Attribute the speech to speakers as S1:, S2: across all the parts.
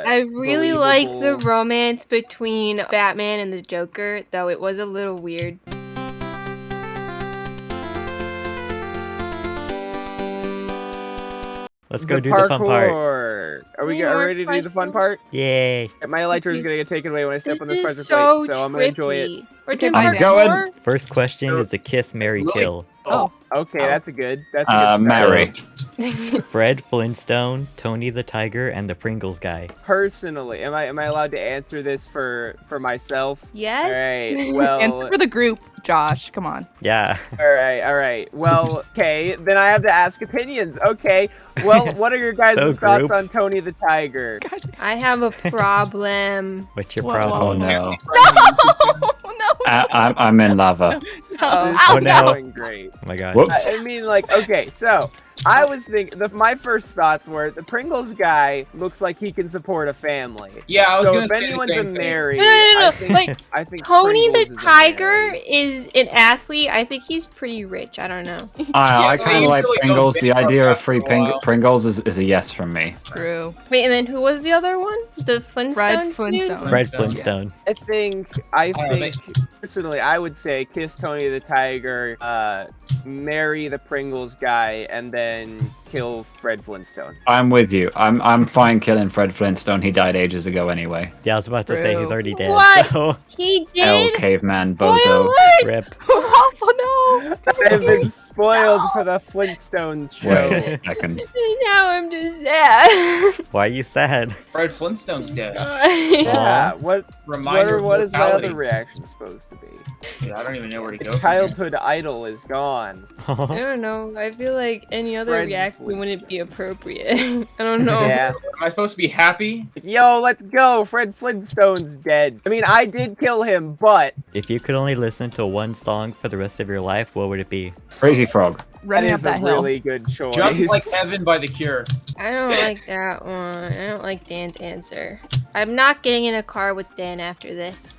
S1: I really like the
S2: believable.
S1: romance between Batman and the Joker, though it was a little weird.
S3: Let's go do the fun part.
S2: Are we
S1: Any more
S2: ready to do the fun
S1: questions?
S2: part?
S3: Yay.
S2: My elytra is gonna get taken away when I step
S1: This
S2: on this
S1: is
S2: present
S1: so
S2: plate, so I'm gonna enjoy it.
S1: trippy. We're
S4: Okay,
S1: doing
S4: I'm
S1: part
S4: going.
S1: four?
S3: First question is a kiss, marry,
S5: Really?
S3: kill.
S4: Oh.
S2: Okay,
S1: Oh.
S2: that's a good start.
S5: Mary.
S3: Fred Flintstone, Tony the Tiger, and the Pringles guy.
S2: Personally, am I allowed to answer this for myself?
S1: Yes?
S2: Alright, well
S4: Answer for the group, Josh. Come on.
S3: Yeah.
S2: Alright. Well, okay, then I have to ask opinions. Okay. Well, what are your guys'
S3: So
S2: thoughts
S3: group.
S2: on Tony the Tiger?
S4: God.
S1: I have a problem.
S3: What's your
S4: Whoa,
S3: problem?
S4: whoa,
S5: no.
S4: No.
S5: I'm in lava.
S2: This
S4: No.
S2: is
S3: Oh, no.
S2: going great.
S3: Oh my god.
S5: Whoops.
S2: I mean, like, okay, so I was thinking, my first thoughts were the Pringles guy looks like he can support a family.
S5: Yeah, I was
S2: So
S5: gonna
S2: if
S5: say the
S2: anyone's a
S5: same thing.
S2: Mary,
S1: No.
S2: I think,
S1: Like,
S2: I think
S1: Tony
S2: Pringles
S1: the
S2: is a
S1: Tiger
S2: Mary.
S1: is an athlete. I think he's pretty rich. I don't know.
S5: I Yeah, kind you of like really don't Pringles. get The far idea of past free for a while. Pringles is a yes from me.
S4: True.
S1: Wait, and then who was the other one? The Flintstones
S4: Fred
S1: dude?
S4: Flintstone.
S3: Fred
S5: Flintstone.
S3: Flintstone.
S2: I
S5: don't know,
S2: think personally, I would say kiss Tony the Tiger, marry the Pringles guy, and then kill Fred Flintstone.
S5: I'm with you. I'm fine killing Fred Flintstone. He died ages ago anyway.
S3: Yeah, I was about to say he's
S4: True.
S3: already dead.
S1: What?
S3: So,
S1: He
S5: Hell,
S1: did?
S5: caveman bozo.
S1: Spoilers!
S3: rip.
S4: Oh no.
S2: I've been spoiled for the Flintstones show.
S5: Wait a second.
S1: Now I'm just sad.
S3: Why are you sad?
S5: Fred Flintstone's dead.
S2: Yeah, what
S5: Reminder
S2: is my other reaction supposed to be?
S5: Yeah, I don't even know where to
S2: The
S5: go.
S2: childhood idol is gone.
S1: I don't know. I feel like any other
S2: Fred
S1: reaction wouldn't
S2: Flintstone.
S1: be appropriate. I don't know.
S2: Yeah.
S5: Am I supposed to be happy?
S2: Yo, let's go. Fred Flintstone's dead. I mean, I did kill him, but
S3: If you could only listen to one song for the rest of your life, what would it be?
S5: Crazy Frog.
S2: that
S4: Running up
S2: is
S4: that
S2: a
S4: hill.
S2: really good choice.
S5: Just like Heaven by The Cure.
S1: I don't like that one. I don't like Dan's answer. I'm not getting in a car with Dan after this.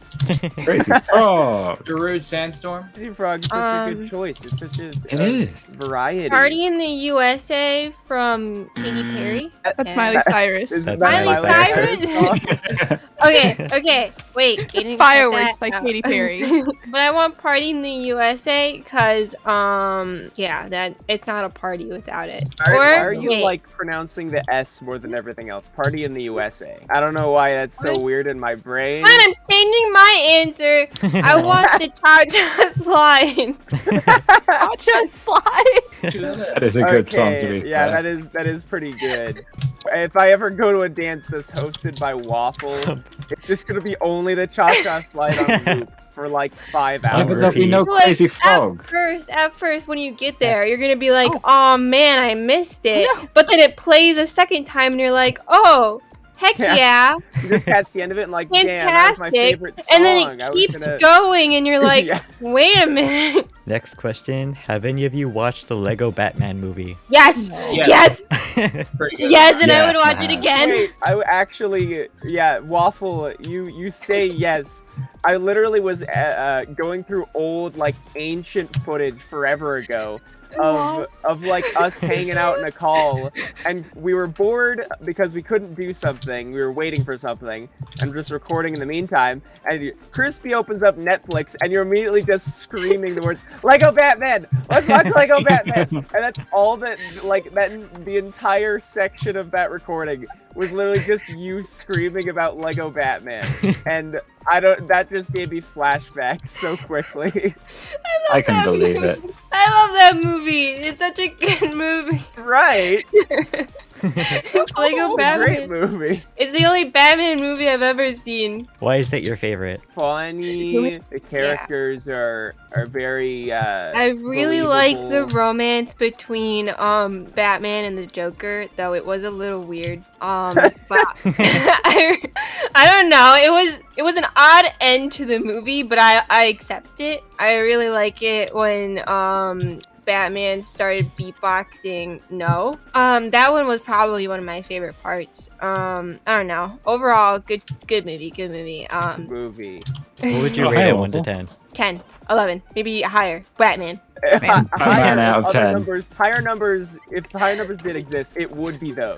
S5: Crazy Frog.
S6: Darude Sandstorm.
S2: Crazy Frog is such a good choice. It's such a
S5: It is.
S2: variety.
S1: Party in the USA from Katy Perry.
S4: That's Miley Cyrus.
S2: Is
S3: That's
S2: that
S3: Miley
S2: Cyrus?
S1: Okay, wait. Katie,
S4: Fireworks by
S1: cut that out.
S4: Katy Perry.
S1: But I want Party in the USA because, yeah, that it's not a party without it.
S2: Why are you
S1: wait.
S2: like pronouncing the S more than everything else? Party in the USA. I don't know why that's so
S1: What?
S2: weird in my brain.
S1: Fine, I'm changing my answer. I want the cha-cha slide.
S4: Gotcha slide.
S5: That is a good song to be
S2: Yeah,
S5: fair.
S2: that is pretty good. If I ever go to a dance that's hosted by Waffle, it's just gonna be only the cha-cha slide on loop for like 5
S5: Yeah,
S2: hours.
S5: but there'll be no
S1: Like,
S5: Crazy Frog.
S1: At first, when you get there, you're gonna be like, "Oh man, I missed it."
S4: No.
S1: But then it plays a second time, and you're like, "Oh, heck
S2: Yeah.
S1: yeah,
S2: You just catch the end of it and like, damn, that was my
S1: fantastic!"
S2: favorite song.
S1: And then
S2: I
S1: it
S2: was
S1: keeps
S2: gonna-
S1: going, and you're like,
S2: Yeah.
S1: "Wait a minute."
S3: Next question. Have any of you watched the Lego Batman movie?
S1: Yes,
S6: Yes.
S1: yes,
S6: Pretty good.
S1: yes, and I would
S5: Yes,
S1: watch
S5: I
S1: it
S5: have.
S1: again.
S2: Wait, I actually, yeah, Waffle, you say yes. I literally was going through old, like, ancient footage forever ago of like us hanging out in a call, and we were bored because we couldn't do something. We were waiting for something and just recording in the meantime. And Crispy opens up Netflix, and you're immediately just screaming the words "Lego Batman." Let's watch Lego Batman, and that's all that. Like that, the entire section of that recording was literally just you screaming about Lego Batman, and that just gave me flashbacks so quickly.
S5: I can believe it.
S1: I love that movie. It's such a good movie.
S2: Right?
S1: Lego
S2: It's a great
S1: Batman.
S2: movie.
S1: It's the only Batman movie I've ever seen.
S3: Why is it your favorite?
S2: Funny. The characters are very.
S1: I really like the
S2: believable.
S1: romance between Batman and the Joker, though it was a little weird. But I don't know. It was an odd end to the movie, but I accept it. I really like it when Batman started beatboxing No. That one was probably one of my favorite parts. I don't know. Overall, good movie.
S2: movie.
S3: What would you
S5: Oh,
S3: rate
S5: hey,
S3: it 1 to
S5: Waffle.
S3: 10?
S1: 10, 11, maybe higher. Batman.
S4: Man.
S5: Man out of
S2: other
S5: 10.
S2: Higher numbers. If higher numbers did exist, it would be those.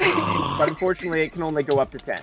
S2: But unfortunately, it can only go up to 10.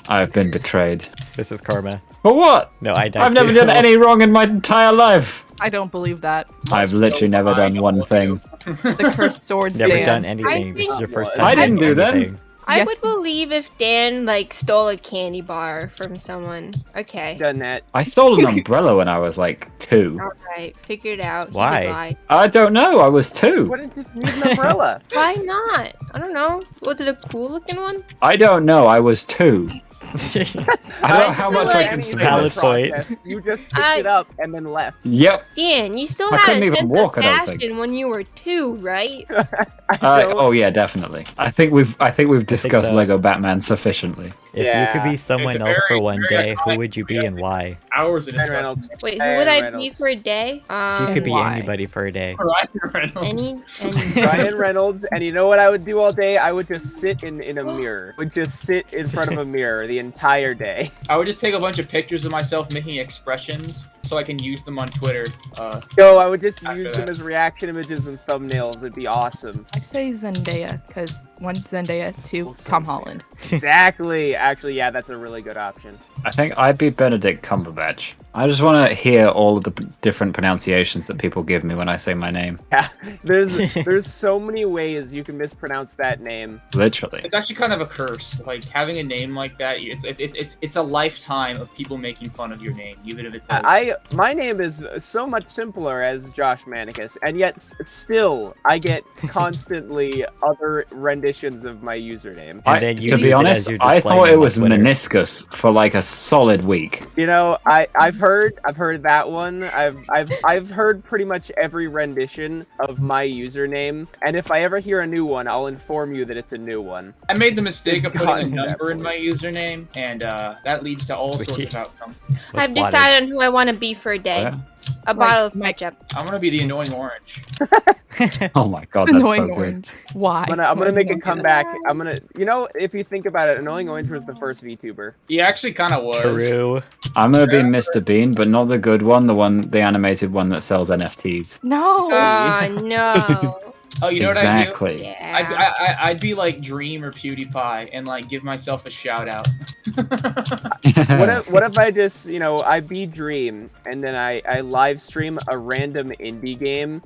S5: I've been betrayed.
S3: This is karma.
S5: For what?
S3: No, I died
S5: I've never
S3: too.
S5: done any wrong in my entire life.
S4: I don't believe that.
S5: I've literally never done one thing.
S4: The cursed swords.
S3: Never
S4: Dan.
S3: done anything. This is
S1: think-
S3: your first
S2: I
S3: time.
S5: didn't
S3: doing
S5: do that.
S3: anything.
S1: I
S4: Yes.
S1: would believe if Dan like stole a candy bar from someone. Okay.
S2: Done that.
S5: I stole an umbrella when I was like 2.
S1: All right. Figured out. He did
S3: Why?
S1: lie.
S5: I don't know. I was 2.
S2: Wouldn't just need an umbrella.
S1: Why not? I don't know. Was it a cool looking one?
S5: I don't know. I was 2. I don't know how
S1: feel
S5: much I
S1: like-
S5: can
S2: Any
S5: say.
S3: Valid
S2: process,
S3: point.
S2: You just picked it up and then left.
S5: Yep.
S1: Dan, you still
S5: I
S1: had
S5: couldn't
S1: a
S5: even
S1: sense
S5: walk,
S1: of
S5: I don't think.
S1: fashion when you were 2, right?
S5: Oh yeah, definitely. I think we've discussed
S3: so.
S5: Lego Batman sufficiently.
S3: If you could
S2: Yeah.
S3: be someone
S6: It's a
S3: else for
S6: very,
S3: one
S6: very
S3: day, who would you be and why?
S6: Hours of
S2: Ryan
S6: discussion.
S2: Reynolds.
S1: Wait, who
S2: Ryan
S1: would I be
S2: Reynolds.
S1: for a day?
S3: If you could be
S4: why?
S3: anybody for a day.
S6: Ryan Reynolds.
S1: Any.
S2: Ryan Reynolds, and you know what I would do all day? I would just sit in a mirror. Would just sit in front of a mirror the entire day.
S6: I would just take a bunch of pictures of myself making expressions so I can use them on Twitter.
S2: No, I would just
S6: After
S2: use
S6: that.
S2: them as reaction images and thumbnails. It'd be awesome.
S4: I say Zendaya because 1 Zendaya, 2
S2: Also
S4: Tom
S2: fair.
S4: Holland.
S2: Exactly. Actually, yeah, that's a really good option.
S5: I think I'd be Benedict Cumberbatch. I just want to hear all of the different pronunciations that people give me when I say my name.
S2: Yeah, there's so many ways you can mispronounce that name.
S5: Literally.
S6: It's actually kind of a curse. Like having a name like that, it's a lifetime of people making fun of your name, even if it's
S2: My name is so much simpler as Josh Manicus, and yet still I get constantly other renditions of my username.
S3: And then you
S5: To
S3: use
S5: be
S3: it
S5: honest,
S3: as your
S5: I
S3: display
S5: thought
S3: name
S5: it
S3: on
S5: was
S3: Twitter.
S5: meniscus for like a solid week.
S2: You know, I've heard that one. I've heard pretty much every rendition of my username, and if I ever hear a new one, I'll inform you that it's a new one.
S6: I made the mistake of
S2: It's
S6: putting a
S2: gotten to that
S6: number in
S2: point.
S6: my username, and that leads to all sorts
S3: Switchy.
S6: of outcomes.
S3: What's
S1: I've
S3: water?
S1: decided on who I want to be for a day.
S5: Yeah.
S1: A bottle of
S4: Mike-
S1: ketchup.
S6: I'm gonna be the annoying orange.
S5: Oh my god, that's
S4: Annoying
S5: so good.
S4: orange. Why?
S2: I'm gonna
S4: Why do
S2: make
S4: you
S2: a
S4: want that?
S2: comeback. If you think about it, Annoying Orange was the first VTuber.
S6: He actually kind of was.
S3: True.
S5: I'm gonna be Mr. Bean, but not the good one, the animated one that sells NFTs.
S4: No.
S1: Oh no.
S6: Oh, you know
S5: Exactly.
S6: what
S1: Yeah.
S6: I'd be like Dream or PewDiePie and like give myself a shout out.
S2: What if I just, I be Dream and then I live stream a random indie game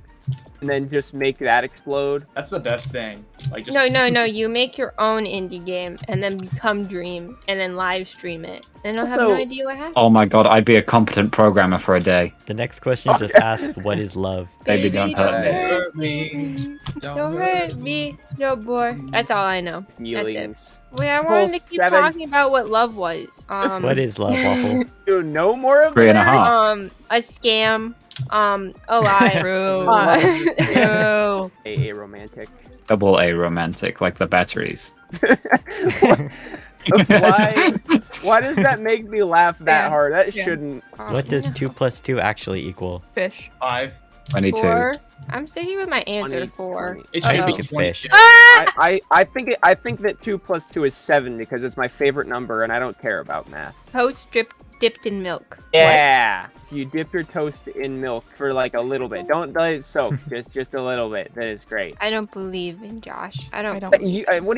S2: and then just make that explode?
S6: That's the best thing. Like just
S1: No. You make your own indie game and then become Dream and then live stream it. And I'll have
S2: Also-
S1: no idea what happened.
S5: Oh my god, I'd be a competent programmer for a day.
S3: The next question just asks, what is love?
S5: Baby, don't hurt me.
S6: hurt me.
S1: Don't hurt me, no boy. That's all I know.
S2: Feelings.
S1: Wait, I wanted to keep
S2: 7.
S1: talking about what love was.
S3: What is love, Waffle?
S2: You know more of
S5: 3.5.
S2: that?
S1: A scam. A lie.
S4: True.
S1: Uh,
S4: True.
S2: A romantic.
S5: Double A romantic, like the batteries.
S2: Why does that make me laugh that
S4: Yeah.
S2: hard? That
S4: Yeah.
S2: shouldn't.
S3: What does 2 plus 2 actually equal?
S4: Fish.
S6: 5.
S5: 22.
S1: 4? I'm sticking with my answer
S2: 20,
S1: 4.
S2: 20.
S6: It
S3: I
S6: should
S3: think
S6: be
S3: it's
S6: 20.
S3: fish.
S1: Ah!
S2: I think that 2 plus 2 is 7 because it's my favorite number and I don't care about math.
S1: Toast dipped in milk.
S2: Yeah. If you dip your toast in milk for like a little bit, don't let it soak, just a little bit. That is great.
S1: I don't believe in Josh. I don't.
S2: What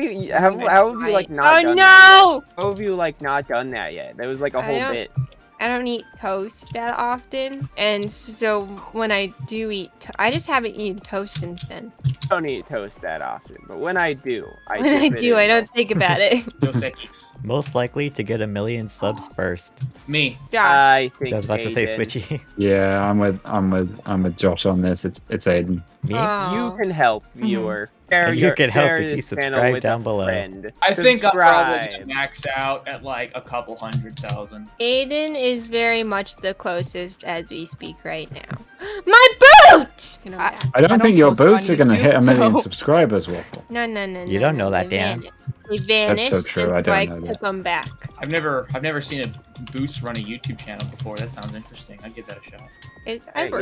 S2: do you? How have you like not
S1: Oh
S2: done that?
S1: no!
S2: How have you like not done that yet? That was like a
S1: I
S2: whole
S1: don't-
S2: bit.
S1: I don't eat toast that often, and so when I do eat, I just haven't eaten toast since then.
S2: I don't eat toast that often, but when I do,
S1: When I
S2: dip it
S1: do,
S2: in
S1: I don't
S2: milk.
S1: think about it.
S6: Dos Equis.
S3: Most likely to get 1,000,000 subs first.
S6: Me.
S1: Josh,
S2: I think.
S3: I was about to say
S2: Aiden,
S3: Switchy.
S5: Yeah, I'm with Josh on this. It's Aiden.
S3: Me?
S2: You can help, viewer. Share
S3: And you can help
S2: share
S3: if you
S2: this channel
S3: subscribe
S2: with
S3: down
S2: a
S3: below.
S2: friend.
S6: I think I'm probably
S2: Subscribe.
S6: gonna max out at like a couple 100,000.
S1: Aiden is very much the closest as we speak right now. My boot! You know that.
S5: I don't think your
S4: post on
S5: boots are gonna hit 1,000,000
S4: YouTube, so-
S5: subscribers, Waffle.
S1: No.
S3: You don't know that,
S1: they
S3: Dan.
S1: vanished. They vanished.
S5: so true,
S1: and
S5: I don't
S1: so
S5: know that.
S1: took them back.
S6: I've never seen a Boost run a YouTube channel before. That sounds interesting. I'd give that a shot.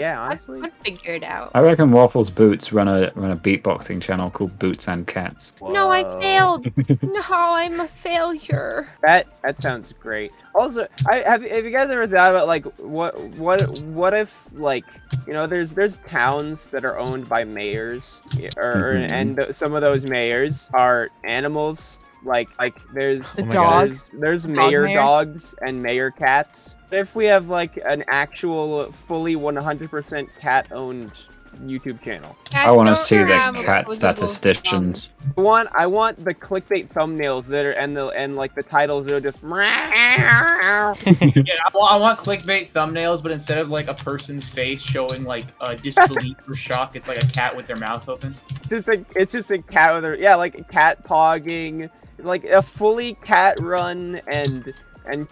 S2: Yeah, honestly.
S1: I'd figure it out.
S5: I reckon Waffle's boots run a beatboxing channel called Boots and Cats.
S1: No, I
S2: Whoa.
S1: failed. No, I'm a failure.
S2: That sounds great. Also, have you guys ever thought about like what if like there's towns that are owned by mayors,
S5: Mhm.
S2: and some of those mayors are animals Like there's
S4: The dog.
S2: there's
S4: Dog
S2: mayor
S4: mayor.
S2: dogs and mayor cats. If we have like an actual fully 100% cat-owned YouTube channel,
S5: I want to
S1: Cats
S5: see
S1: don't
S5: the
S1: have
S5: cat
S1: opposable
S5: statisticians.
S2: I want the clickbait thumbnails that are and like the titles that are just
S6: Yeah, I want clickbait thumbnails, but instead of like a person's face showing like disbelief or shock, it's like a cat with their mouth open.
S2: it's just a cat with like cat pogging, like a fully cat run and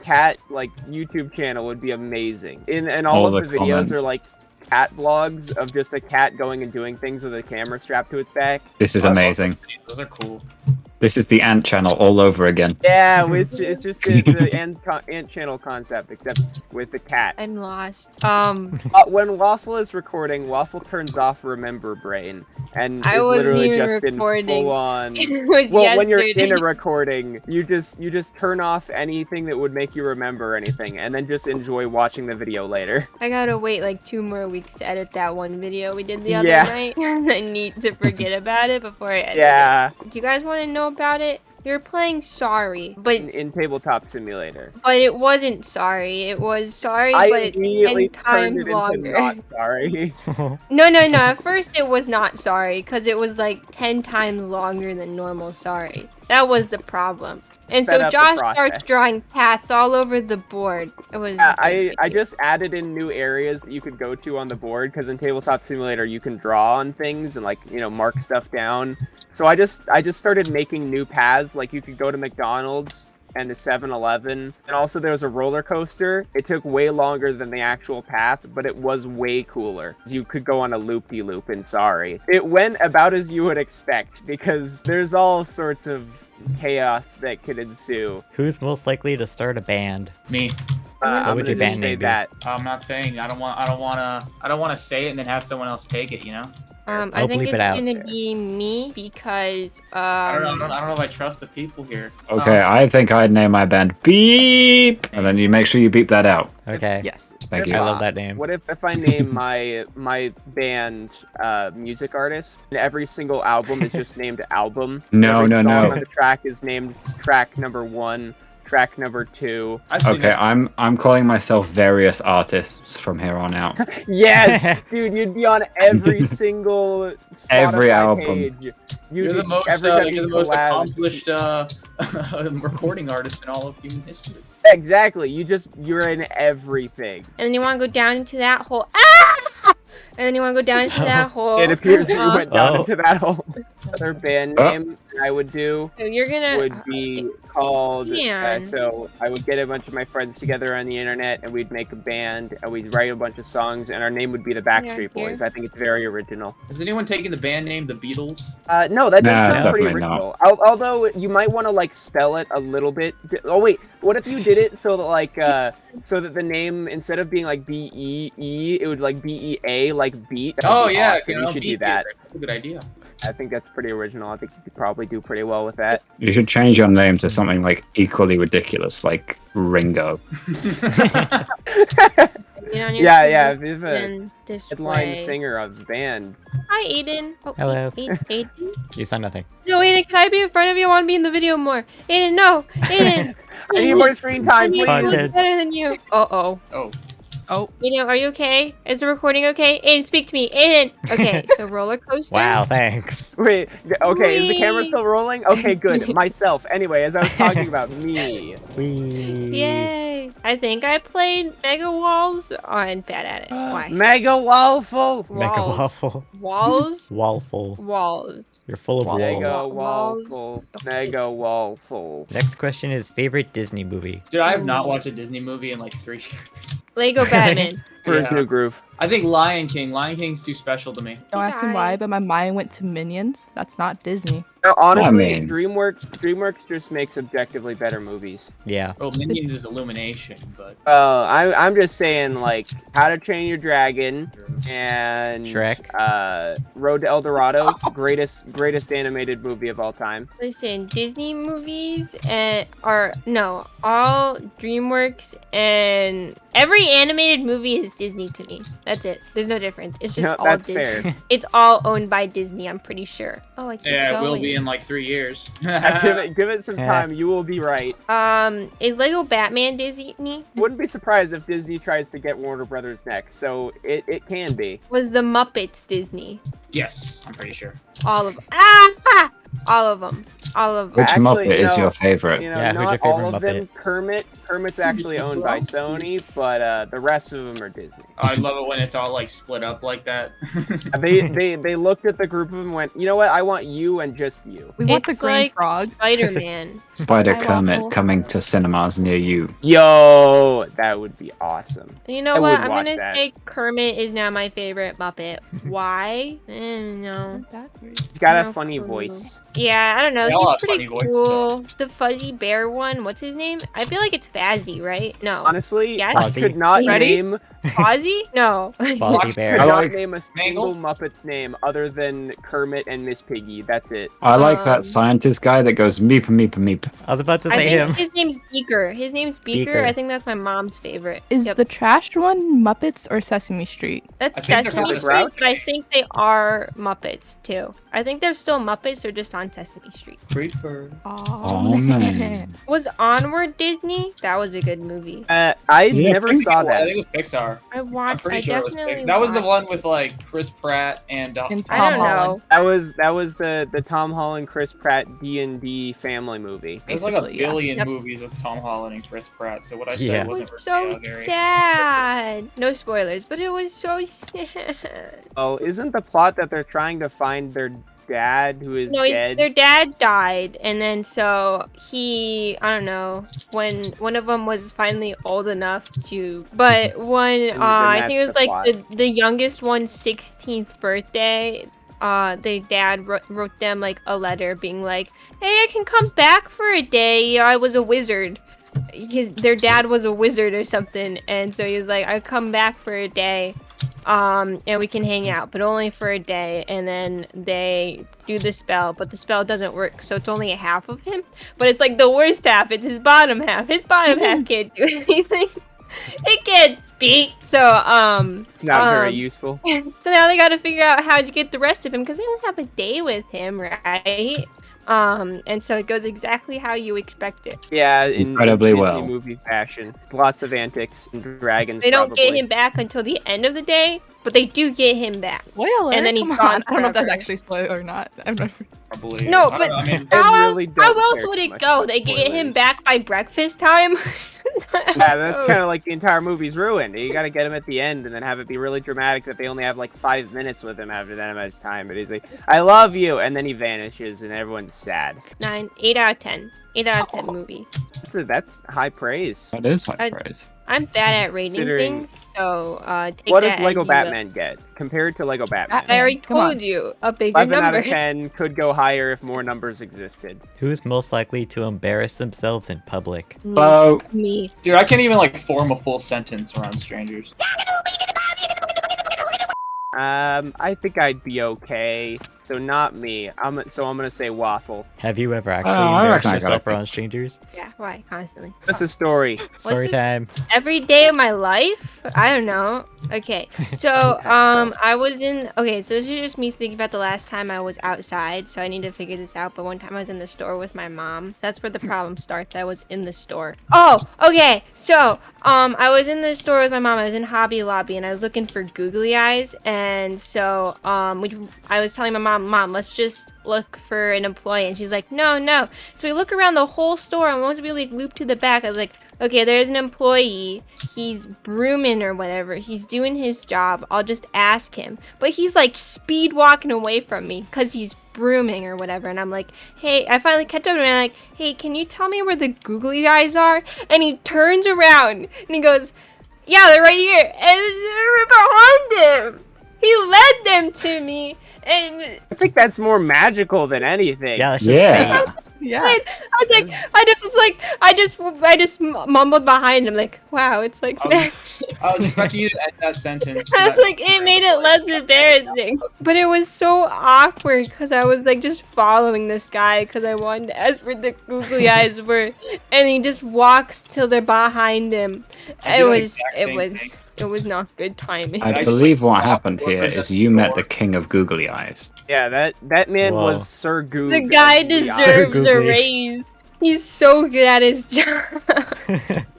S2: cat like YouTube channel would be amazing. And all
S5: All
S2: of
S5: the
S2: the videos
S5: comments.
S2: are like cat vlogs of just a cat going and doing things with a camera strapped to its back.
S5: This is
S6: I love
S5: amazing.
S6: Those are cool.
S5: This is the ant channel all over again.
S2: Yeah, it's just the ant channel concept, except with the cat.
S1: I'm lost.
S2: When Waffle is recording, Waffle turns off Remember Brain, and
S1: I
S2: it's
S1: wasn't
S2: literally
S1: even
S2: just
S1: recording.
S2: in full on.
S1: It was
S2: Well, when you're
S1: yesterday.
S2: in a recording, you just turn off anything that would make you remember anything, and then just enjoy watching the video later.
S1: I gotta wait like 2 more weeks to edit that one video we did the other
S2: Yeah.
S1: night. I need to forget about it before I edit
S2: Yeah,
S1: it. Do you guys want to know about it? You're playing Sorry, but
S2: in Tabletop Simulator.
S1: it wasn't Sorry. It was Sorry,
S2: I
S1: but
S2: immediately
S1: 10
S2: turned
S1: times
S2: it into
S1: longer.
S2: not sorry.
S1: No. At first it was not Sorry because it was like 10 times longer than normal Sorry. That was the problem. And
S2: Sped
S1: so
S2: up the
S1: Josh
S2: process.
S1: starts drawing cats all over the board. It was.
S2: Yeah,
S1: a
S2: I
S1: good
S2: just added in new areas that you could go to on the board, because in Tabletop Simulator you can draw on things and mark stuff down. So I just started making new paths. Like you could go to McDonald's and to 7-Eleven, and also there was a roller coaster. It took way longer than the actual path, but it was way cooler. You could go on a loop-de-loop in Sorry. It went about as you would expect, because there's all sorts of chaos that could ensue.
S3: Who's most likely to start a band?
S6: Me.
S2: I'm
S3: would
S2: gonna
S3: your band
S2: just say
S3: name be?
S2: that.
S6: I'm not saying I don't want to say it and then have someone else take it. You know.
S1: I
S3: I'll
S1: think
S3: bleep
S1: it's
S3: it out.
S1: gonna be me because
S6: I don't know if I trust the people here.
S5: Okay, I think I'd name my band Beep, and then you make sure you beep that out.
S3: Okay.
S4: Yes.
S5: Thank
S3: I
S5: you.
S3: love that name.
S2: What if I name my band music artist, and every single album is just named album?
S5: No,
S2: every
S5: no,
S2: song
S5: no.
S2: on the track is named track number 1, track number 2.
S6: I've seen
S5: Okay,
S6: it.
S5: I'm calling myself various artists from here on out.
S2: Yes, dude, you'd be on every single Spotify
S5: Every album.
S2: page.
S6: You're the most accomplished recording artist in all of human history.
S2: Exactly. You're in everything.
S1: and then you want to go down into that hole. Ah! And then you want to go down into that hole.
S2: It appears that you went down
S3: Oh.
S2: into that hole. Another band name I would do
S1: So you're gonna.
S2: would be called
S1: Man.
S2: so I would get a bunch of my friends together on the internet, and we'd make a band, and we'd write a bunch of songs, and our name would be the Backstreet
S1: Yeah,
S2: Boys. I think it's very original.
S6: Has anyone taken the band name The Beatles?
S2: No, that does
S5: Nah,
S2: sound pretty
S5: definitely not.
S2: original. Although you might want to spell it a little bit. Oh wait, what if you did it so that so that the name, instead of being like BEE, it would BEA, like beat? That would
S6: Oh
S2: be
S6: yeah,
S2: awesome. You should do
S6: Beat
S2: that.
S6: It. That's a good idea.
S2: I think that's pretty original. I think you could probably do pretty well with that.
S5: You should change your name to something equally ridiculous, like Ringo.
S1: Get on your
S2: Yeah,
S1: feet
S2: if you've a
S1: and this
S2: headline
S1: way.
S2: singer of the band.
S1: Hi, Aiden. Oh,
S3: Hello.
S1: Aiden.
S3: You said nothing.
S1: No, Aiden, can I be in front of you? I want to be in the video more. Aiden, no. Aiden.
S2: I need more screen time,
S1: I need
S3: Content.
S1: to
S2: please.
S1: look better than you. Uh-oh.
S6: Oh,
S4: Oh,
S1: Aiden, are you okay? Is the recording okay? Aiden, speak to me. Aiden. Okay, so roller coaster.
S3: Wow, thanks.
S2: Wait, okay, is the camera
S1: Whee!
S2: still rolling? Okay, good. Myself. Anyway, as I was talking about me.
S3: Wee.
S1: Yay. I think I played Mega Walls. Oh, I'm bad at it. Why?
S2: Mega Waffle.
S3: Mega
S1: Walls.
S3: waffle.
S1: Walls.
S3: Waffle.
S1: Walls.
S3: You're full of
S2: Mega
S3: walls.
S2: Waffle. Mega Waffle.
S3: Next question is favorite Disney movie.
S6: dude, I have not watched a Disney movie in like 3 years.
S1: Lego Batman.
S2: First
S6: Yeah.
S2: new groove.
S6: I think Lion King. Lion King's too special to me.
S4: don't ask me why, but my mind went to Minions. That's not Disney.
S2: No, honestly,
S5: I mean-
S2: DreamWorks just makes objectively better movies.
S3: Yeah.
S6: Well, Minions is Illumination, but
S2: I'm just saying, How to Train Your Dragon and
S3: Shrek.
S2: Road to El Dorado, greatest animated movie of all time.
S1: Listen, Disney movies all DreamWorks, and every animated movie is is Disney to me. That's it. There's no difference. It's just
S2: No,
S1: all
S2: that's
S1: Disney.
S2: fair.
S1: It's all owned by Disney, I'm pretty sure. Oh, I keep
S6: Yeah, it
S1: going.
S6: will be in like 3 years.
S2: Give it some
S3: Yeah.
S2: time. You will be right.
S1: Is Lego Batman Disney?
S2: Wouldn't be surprised if Disney tries to get Warner Brothers next. So it can be.
S1: Was the Muppets Disney?
S6: Yes, I'm pretty sure.
S1: All of them. Ah! All of them. All of them.
S5: Which
S2: Actually,
S5: Muppet is
S2: no.
S5: your favorite?
S2: You know,
S3: Yeah, who's your
S2: not
S3: favorite
S2: all of them. Kermit's actually owned by Sony, but the rest of them are Disney.
S6: I love it when it's all like split up like that.
S2: They looked at the group of them and went, you know what? I want you and just you.
S4: We want the
S1: It's
S4: green
S1: like
S4: frog.
S1: Spider-Man.
S5: Spider
S4: Hi,
S5: Kermit
S4: Waffle.
S5: coming to cinemas near you.
S2: Yo, that would be awesome.
S1: You know
S2: I
S1: what?
S2: would
S1: I'm
S2: watch
S1: gonna
S2: that.
S1: say Kermit is now my favorite Muppet. Why? No.
S2: He's got a
S1: No
S2: funny
S1: clue.
S2: voice.
S1: Yeah, I don't know.
S6: They all
S1: He's
S6: have
S1: pretty
S6: funny voices,
S1: cool. The fuzzy bear one. What's his name? I feel like it's Fazzy, right? No.
S2: Honestly,
S1: Yes?
S2: I could not
S4: Ready?
S2: name
S1: Fozzie? No.
S3: Fozzie
S2: could
S3: Bear.
S5: I
S2: not
S5: like-
S2: name a single Muppet's name other than Kermit and Miss Piggy. That's it.
S5: I like
S1: Um,
S5: that scientist guy that goes meep meep meep.
S3: I was about to
S1: I
S3: say
S1: think
S3: him.
S1: his name's Beaker. His name's Beaker.
S3: Beaker.
S1: I think that's my mom's favorite.
S4: Is
S1: Yep.
S4: the trashed one Muppets or Sesame Street?
S1: That's
S6: I think they're
S1: Sesame
S6: called
S1: Street,
S2: Grouch.
S1: but I think they are Muppets too. I think they're still Muppets. They're just on Sesame Street.
S6: Creeper.
S5: Oh, man.
S1: Was Onward Disney? That was a good movie.
S2: I
S5: Yeah,
S2: never
S5: thank
S2: saw
S6: I
S2: that.
S6: think it was Pixar.
S1: I
S6: I'm
S1: watched.
S6: pretty
S1: I
S6: sure it was
S1: definitely.
S6: Pixar. That was the
S1: watched-
S6: one with like Chris Pratt and
S4: And
S1: I
S4: Tom
S1: don't know.
S4: Holland.
S2: That was the Tom Holland, Chris Pratt D&D family movie.
S6: There's like a
S4: Basically, yeah.
S6: billion
S4: Yep.
S6: movies with Tom Holland and Chris Pratt. So what I said
S3: Yeah.
S1: It
S6: wasn't
S1: was so
S6: very.
S1: sad. No spoilers, but it was so sad.
S2: Oh, isn't the plot that they're trying to find their dad who is
S1: No,
S2: dead?
S1: their dad died, and then so I don't know, when one of them was finally old enough to, but when
S2: then
S1: I think it
S2: that's
S1: was
S2: the
S1: like the youngest one's 16th birthday, the dad wrote them like a letter being like, hey, I can come back for a day. I was a wizard. Their dad was a wizard or something, and so he was like, I come back for a day. And we can hang out, but only for a day, and then they do the spell, but the spell doesn't work, so it's only a half of him, but it's like the worst half. It's his bottom half. His bottom half can't do anything. It can't speak. So
S2: It's not very useful.
S1: so now they got to figure out how to get the rest of him, because they only have a day with him, right? And so it goes exactly how you expect it.
S2: Yeah, in
S5: Incredibly
S2: Disney
S5: well.
S2: movie fashion. Lots of antics and dragons.
S1: They don't get
S2: probably.
S1: him back until the end of the day, but they do get him back.
S4: Spoiler.
S1: And then he's
S4: Come
S1: gone
S4: on. I don't know if that's
S1: forever.
S4: actually spoiler or not. I've never.
S6: Probably.
S1: No,
S6: I
S1: but
S6: don't know, I mean,
S2: I
S1: how
S2: really
S1: else,
S2: don't
S1: how else
S2: care
S1: would
S2: too
S1: it
S2: much
S1: go?
S2: about
S1: They get him
S2: spoilers.
S1: back by breakfast time?
S2: Yeah, that's kind of like the entire movie's ruined. You got to get him at the end and then have it be really dramatic that they only have like 5 minutes with him after that much time. But he's like, I love you. And then he vanishes and everyone's sad.
S1: 8 out of 10. 8 out of 10 movie.
S2: That's high praise.
S5: That is high
S1: I-
S5: praise.
S1: I'm bad at rating
S2: Considering-
S1: things, so take
S2: What
S1: that
S2: does Lego
S1: as you will.
S2: Batman get compared to Lego Batman?
S1: I already
S4: Come on.
S1: told you a bigger
S2: 11 out
S1: number.
S2: of 10 could go higher if more numbers existed.
S3: Who's most likely to embarrass themselves in public?
S1: Me.
S5: Oh,
S1: Me.
S6: dude, I can't even like form a full sentence around strangers.
S2: I think I'd be okay. So not me. I'm gonna say Waffle.
S3: Have you ever actually
S5: I
S3: embarrassed
S5: reckon I got
S3: yourself
S5: it.
S3: around strangers?
S1: Yeah, why? Constantly.
S2: What's the story?
S3: Story
S1: it?
S3: time.
S1: Every day of my life? I don't know. Okay. So, I was in... Okay, so this is just me thinking about the last time I was outside, so I need to figure this out. But one time I was in the store with my mom. So that's where the problem starts. I was in the store. Oh, okay. So, I was in the store with my mom. I was in Hobby Lobby, and I was looking for googly eyes. And so, I was telling my mom, let's just look for an employee. And she's like, no. So we look around the whole store, and once we like loop to the back, I was like, okay, there's an employee. He's brooming or whatever. He's doing his job. I'll just ask him. But he's like speed walking away from me because he's brooming or whatever. And I'm like, hey, I finally catch up and I'm like, hey, can you tell me where the googly eyes are? And he turns around and he goes, yeah, they're right here. And they're behind him. He led them to me. And
S2: I think that's more magical than anything.
S3: Yeah, that's just
S5: Yeah.
S3: fate.
S4: Yeah.
S1: I was like, I just mumbled behind him, like, wow, it's like
S6: Um,
S1: magic.
S6: I was expecting you to end that sentence.
S1: I was like, it made it less embarrassing. But it was so awkward because I was like just following this guy because I wanted to ask where the googly eyes were, and he just walks till they're behind him. It was not good timing.
S5: I believe what happened here is you met the king of googly eyes.
S2: Yeah, that man
S3: Whoa.
S2: was Sir Goog.
S1: The guy
S2: of the
S1: deserves
S3: Googly.
S1: a raise. He's so good at his job.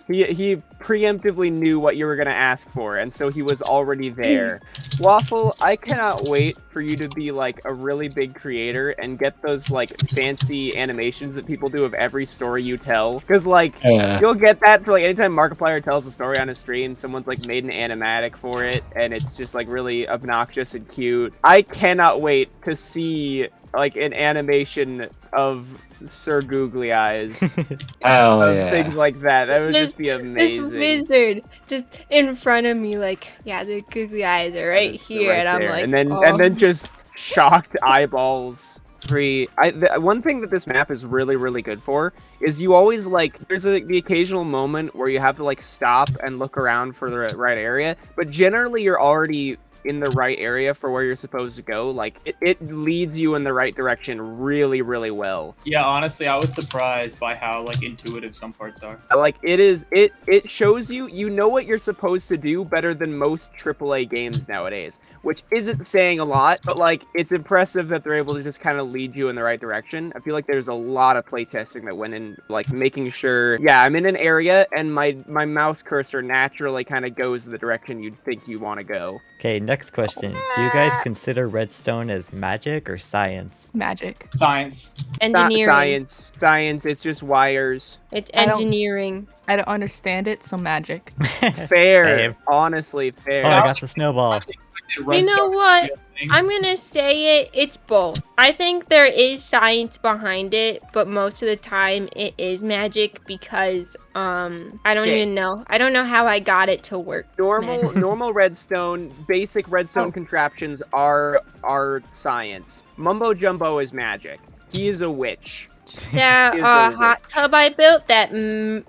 S2: He preemptively knew what you were gonna ask for, and so he was already there. Waffle, I cannot wait for you to be like a really big creator and get those like fancy animations that people do of every story you tell. Because like you'll get that for like anytime Markiplier tells a story on a stream, someone's like made an animatic for it, and it's just like really obnoxious and cute. I cannot wait to see like an animation of Sir Googly Eyes.
S5: Hell
S2: Of
S5: yeah.
S2: things like that. That would just be amazing.
S1: This wizard just in front of me, like, yeah, the googly eyes are right here,
S2: Right
S1: and I'm
S2: there.
S1: like,
S2: and then just shocked eyeballs. One thing that this map is really, really good for is you always like there's the occasional moment where you have to like stop and look around for the right area, but generally you're already in the right area for where you're supposed to go. Like it leads you in the right direction really, really well.
S6: Yeah, honestly, I was surprised by how like intuitive some parts are.
S2: Like it shows you know what you're supposed to do better than most AAA games nowadays, which isn't saying a lot, but like it's impressive that they're able to just kind of lead you in the right direction. I feel like there's a lot of playtesting that went in, like making sure, yeah, I'm in an area and my mouse cursor naturally kind of goes the direction you'd think you want to go.
S3: Okay, next question. Do you guys consider redstone as magic or science?
S4: Magic.
S6: Science.
S1: engineering.
S2: Science, it's just wires.
S1: It's
S4: I don't-
S1: engineering.
S4: I don't understand it, so magic.
S2: Fair.
S3: Same.
S2: Honestly, fair.
S3: Oh, I got the snowball.
S1: You know what? I'm gonna say it. It's both. I think there is science behind it, but most of the time it is magic because I don't even know. I don't know how I got it to work.
S2: Normal redstone, basic redstone
S4: Oh.
S2: contraptions are science. Mumbo Jumbo is magic. He is a witch.
S1: That
S2: Is a
S1: hot tub I built that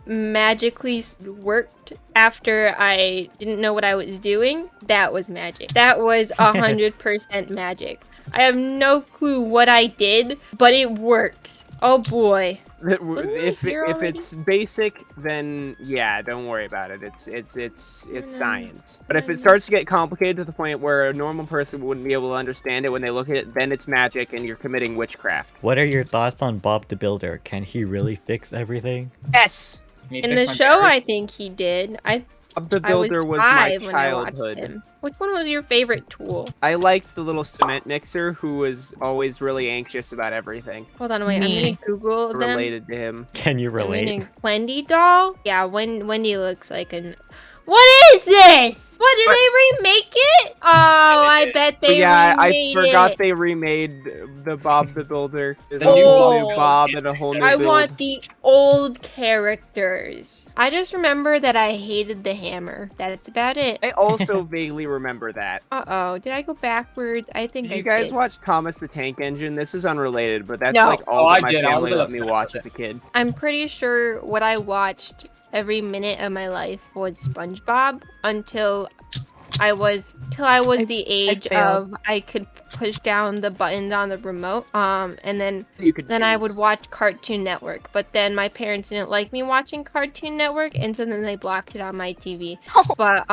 S1: magically worked after I didn't know what I was doing, that was magic. That was 100% magic. I have no clue what I did, but it works. Oh boy. Wasn't I
S2: If
S1: here already?
S2: it's basic, then yeah, don't worry about it. It's science. But if it starts to get complicated to the point where a normal person wouldn't be able to understand it when they look at it, then it's magic and you're committing witchcraft.
S3: What are your thoughts on Bob the Builder? Can he really fix everything?
S2: Yes.
S1: In the show, I think he did.
S2: The
S1: I was
S2: Builder was my
S1: 5 when I watched
S2: childhood.
S1: him. Which one was your favorite tool?
S2: I liked the little cement mixer who was always really anxious about everything
S1: Hold on, wait.
S4: Me.
S1: I'm gonna Google them.
S2: related to him.
S3: Can you relate?
S1: Wendy doll? Yeah, Wendy looks like an. What is this? What did they remake it? Oh, I bet they
S2: Yeah, I
S1: remade
S2: forgot
S1: it.
S2: they remade the Bob the Builder. There's a
S6: Oh.
S2: new blue Bob and a whole new
S1: I
S2: build.
S1: want the old characters. I just remember that I hated the hammer. That's about it.
S2: I also vaguely remember that.
S1: Uh-oh, did I go backwards? I think
S2: Did
S1: I
S2: you guys
S1: did.
S2: watch Thomas the Tank Engine? This is unrelated, but that's
S1: No.
S2: like all
S6: Oh,
S2: that
S6: I
S2: my
S6: did. I was
S2: family
S6: like
S2: let me
S6: obsessed
S2: watch
S6: with
S2: as a kid.
S1: I'm pretty sure what I watched every minute of my life was SpongeBob until I was the age
S4: failed.
S1: of I could push down the buttons on the remote. And then
S2: You could
S1: I
S2: choose.
S1: would watch Cartoon Network. But then my parents didn't like me watching Cartoon Network, and so then they blocked it on my TV. But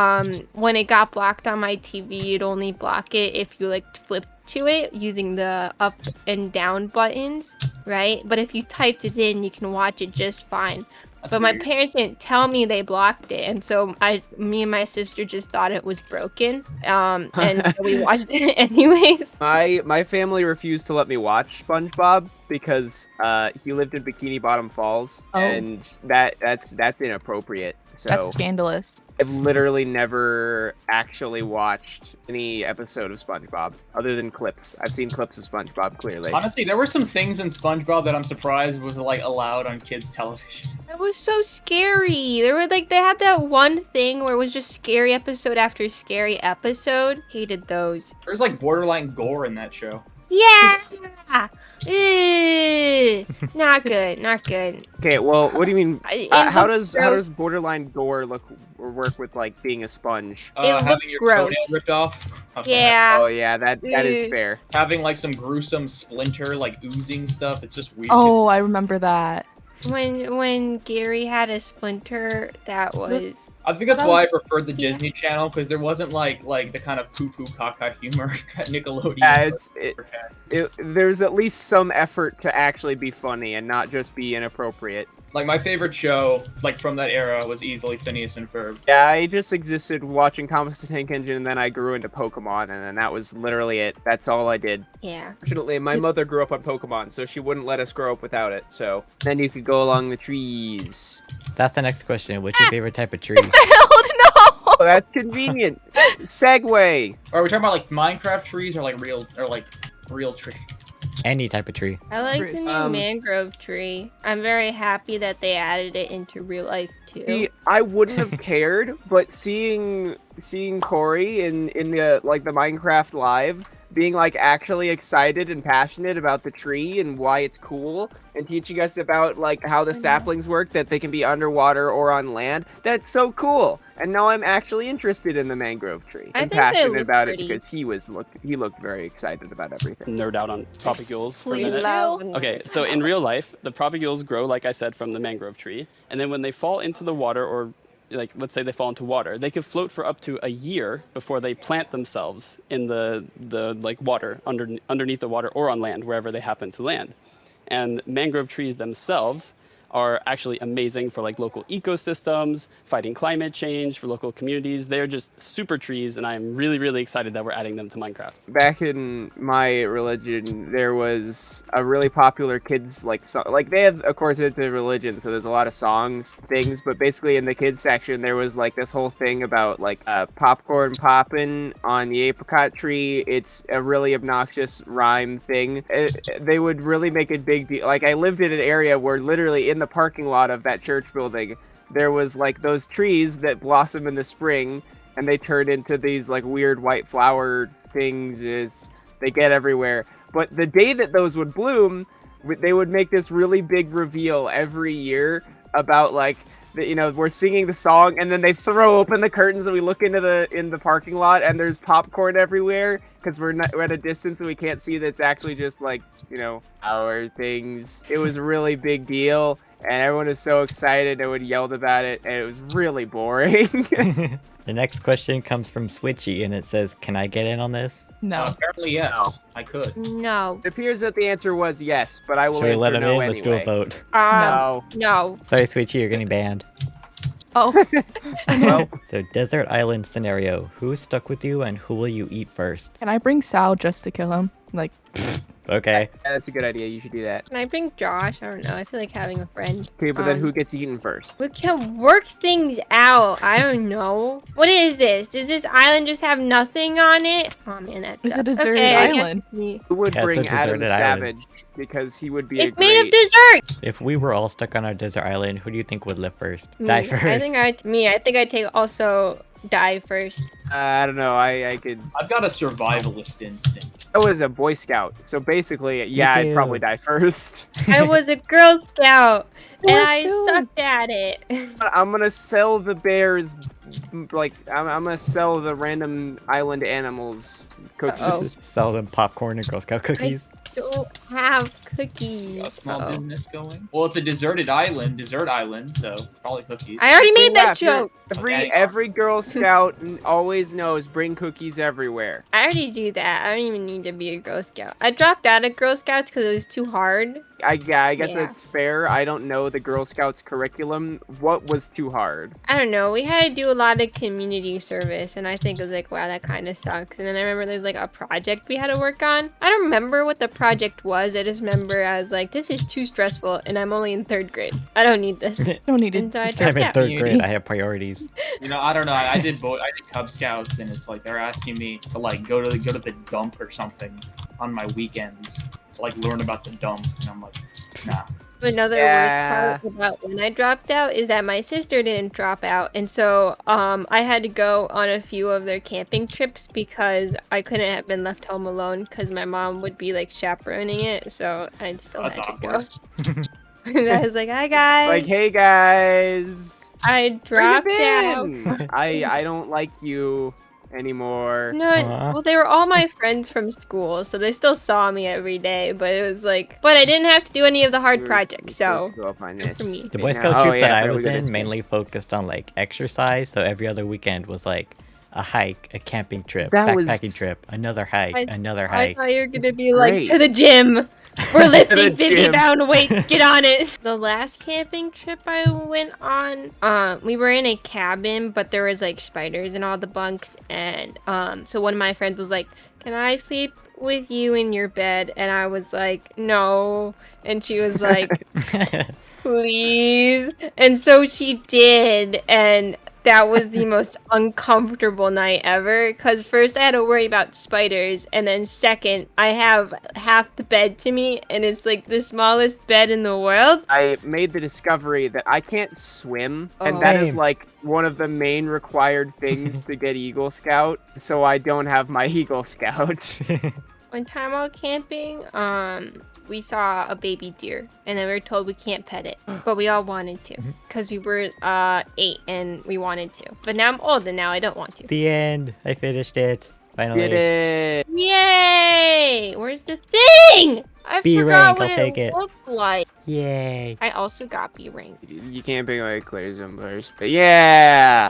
S1: when it got blocked on my TV, you'd only block it if you like flipped to it using the up and down buttons, right? But if you typed it in, you can watch it just fine.
S6: That's
S1: But my
S6: weird.
S1: parents didn't tell me they blocked it, and so me and my sister just thought it was broken, and so we watched it anyways.
S2: My family refused to let me watch SpongeBob because he lived in Bikini Bottom Falls,
S4: Oh.
S2: and that's inappropriate. So
S4: That's scandalous.
S2: I've literally never actually watched any episode of SpongeBob other than clips. I've seen clips of SpongeBob clearly.
S6: Honestly, there were some things in SpongeBob that I'm surprised was like allowed on kids' television.
S1: It was so scary. They had that one thing where it was just scary episode after scary episode. Hated those.
S6: There's like borderline gore in that show.
S1: Yeah. Not good. Not good.
S2: Okay, well, what do you mean?
S1: It
S2: How
S1: looks
S2: does
S1: gross.
S2: borderline gore look or work with like being a sponge?
S1: It
S6: Having
S1: looks
S6: your
S1: gross.
S6: toenail ripped off. Oh, sorry.
S1: Yeah.
S2: Oh yeah, that is fair.
S6: Having like some gruesome splinter, like oozing stuff. It's just weird.
S4: Oh, I remember that.
S1: When Gary had a splinter, that was
S6: I think that's
S4: that
S6: why I
S4: was-
S6: preferred the
S1: yeah.
S6: Disney Channel, because there wasn't like the kind of poo-poo caca humor that Nickelodeon.
S2: Yeah,
S6: had.
S2: there's at least some effort to actually be funny and not just be inappropriate.
S6: Like my favorite show, like from that era, was easily Phineas and Ferb.
S2: Yeah, I just existed watching Comics the Tank Engine, and then I grew into Pokemon, and then that was literally it. That's all I did.
S1: yeah.
S2: Fortunately, my mother grew up on Pokemon, so she wouldn't let us grow up without it. So then you could go along the trees.
S3: That's the next question. What's your favorite type of tree?
S1: Hell
S2: Oh, that's convenient. Segway.
S6: Are we talking about like Minecraft trees or like real trees?
S3: Any type of tree.
S1: I like the
S4: Bruce.
S1: new mangrove tree. I'm very happy that they added it into real life too.
S2: See, I wouldn't have cared, but seeing Corey in the like the Minecraft live being like actually excited and passionate about the tree and why it's cool and teaching us about like how the saplings work, that they can be underwater or on land. That's so cool. And now I'm actually interested in the mangrove tree
S1: I
S2: and
S1: think they
S2: passionate
S1: look
S2: about
S1: pretty.
S2: it because he looked very excited about everything.
S7: Nerd out on propagules for a
S1: We
S7: minute.
S1: love
S7: Okay, so in real life, the propagules grow, like I said, from the mangrove tree, and then when they fall into the water, or like let's say they fall into water, they could float for up to a year before they plant themselves in the like water underneath the water or on land, wherever they happen to land. And mangrove trees themselves are actually amazing for like local ecosystems, fighting climate change, for local communities. They're just super trees, and I'm really, really excited that we're adding them to Minecraft.
S2: Back in my religion, there was a really popular kids like they have, of course, it's a religion, so there's a lot of songs, things, but basically in the kids section there was like this whole thing about like popcorn popping on the apricot tree. It's a really obnoxious rhyme thing. They would really make a big deal. Like I lived in an area where literally in the parking lot of that church building there was like those trees that blossom in the spring, and they turn into these like weird white flower things as they get everywhere. But the day that those would bloom, they would make this really big reveal every year about like we're singing the song, and then they throw open the curtains and we look into the parking lot and there's popcorn everywhere because we're at a distance and we can't see that it's actually just like our things. It was a really big deal, and everyone was so excited and would yelled about it, and it was really boring.
S3: The next question comes from Switchy, and it says, "Can I get in on this?"
S4: No.
S6: Apparently, yes.
S2: No.
S6: I could.
S1: No.
S2: It appears that the answer was yes, but I will
S3: Should we let
S2: answer
S3: him
S2: no
S3: in? Let's do a
S2: anyway.
S3: vote.
S2: No.
S1: No.
S3: Sorry, Switchy, you're getting banned.
S4: Oh.
S2: Well,
S3: So, desert island scenario. Who's stuck with you, and who will you eat first?
S4: Can I bring Sal just to kill him? Like,
S3: Okay.
S2: yeah, that's a good idea. You should do that.
S1: Can I bring Josh? I don't know. I feel like having a friend.
S2: Okay, but then who gets eaten first?
S1: We can work things out. I don't know. What is this? Does this island just have nothing on it? Oh man, that's
S4: It's a deserted
S1: okay, I guess
S4: island.
S1: it's me.
S2: Who would
S3: Yeah, it's a
S2: bring Adam
S3: deserted island.
S2: Savage? Because he would be
S1: It's
S2: a
S1: made of
S2: great...
S1: dessert.
S3: If we were all stuck on our desert island, who do you think would live first? Die
S1: Me.
S3: first.
S1: I think I think I'd take also die first.
S2: I don't know. I could...
S6: I've got a survivalist instinct.
S2: I was a Boy Scout, so basically, yeah, I'd
S3: too.
S2: probably die first.
S1: I was a Girl Scout and
S4: was
S1: I
S4: too.
S1: sucked at it.
S2: I'm gonna sell the bears, like, I'm gonna sell the random island animals cookies.
S1: Uh-oh.
S3: Sell them popcorn and Girl Scout cookies.
S1: Don't have cookies.
S6: A small
S1: Uh-oh.
S6: business going. Well, it's a desert island, so probably cookies.
S1: I already made that
S2: Laugh, you're-
S1: joke.
S6: Okay.
S2: Every Girl Scout always knows bring cookies everywhere.
S1: I already do that. I don't even need to be a Girl Scout. I dropped out of Girl Scouts because it was too hard.
S2: I guess
S1: Yeah.
S2: that's fair. I don't know the Girl Scouts curriculum. What was too hard?
S1: I don't know. We had to do a lot of community service, and I think it was like, wow, that kind of sucks. And then I remember there's like a project we had to work on. I don't remember what the project was. I just remember I was like, this is too stressful, and I'm only in 3rd grade. I don't need this.
S4: don't need
S1: And
S4: to.
S1: I
S3: I'm
S1: dropped
S3: in
S1: out.
S3: 3rd grade. I have priorities.
S6: I don't know. I did Cub Scouts, and it's like they're asking me to like go to the dump or something on my weekends to like learn about the dump, and I'm like, nah.
S1: Another worst part about when I dropped out is that my sister didn't drop out, and so I had to go on a few of their camping trips because I couldn't have been left home alone because my mom would be like chaperoning it, so I still
S6: That's
S1: had to
S6: awkward.
S1: go. And I was like, "Hi guys."
S2: Like, hey guys,
S1: I
S2: where you
S1: dropped out.
S2: been? I don't like you anymore.
S1: No,
S3: Aw.
S1: well, they were all my friends from school, so they still saw me every day. But it was like, but I didn't have to do any of the hard projects, so
S2: Let's go up on
S1: good
S2: this.
S1: for me.
S3: The Boy
S2: Now-
S3: Scout
S2: oh,
S3: troop that
S2: yeah,
S3: I
S2: forgot
S3: was
S2: we got
S3: in
S2: this
S3: mainly focused on like exercise, so every other weekend was like a hike, a camping trip,
S2: That was-
S3: backpacking trip, another hike, another
S1: I
S3: hike.
S1: thought you were gonna
S2: It's
S1: be like,
S2: great.
S1: to the gym. We're lifting 50
S2: gym.
S1: pound weights. Get on it. The last camping trip I went on, we were in a cabin, but there was like spiders in all the bunks, and so one of my friends was like, "Can I sleep with you in your bed?" And I was like, "No," and she was like, "Please," and so she did, and that was the most uncomfortable night ever, because first I had to worry about spiders, and then second, I have half the bed to me, and it's like the smallest bed in the world.
S2: I made the discovery that I can't swim, and
S1: Oh.
S2: that is
S3: Same.
S2: like one of the main required things to get Eagle Scout, so I don't have my Eagle Scout.
S1: One time while camping, we saw a baby deer, and then we were told we can't pet it, but we all wanted to, because we were 8 and we wanted to. But now I'm old and now I don't want to.
S3: The end. I finished it. Finally.
S2: Did it!
S1: Yay! Where's the thing? I
S3: B
S1: forgot
S3: rank,
S1: what
S3: I'll take it.
S1: looked like.
S3: Yay.
S1: I also got B rank.
S2: You can't pick like clear numbers, but yeah!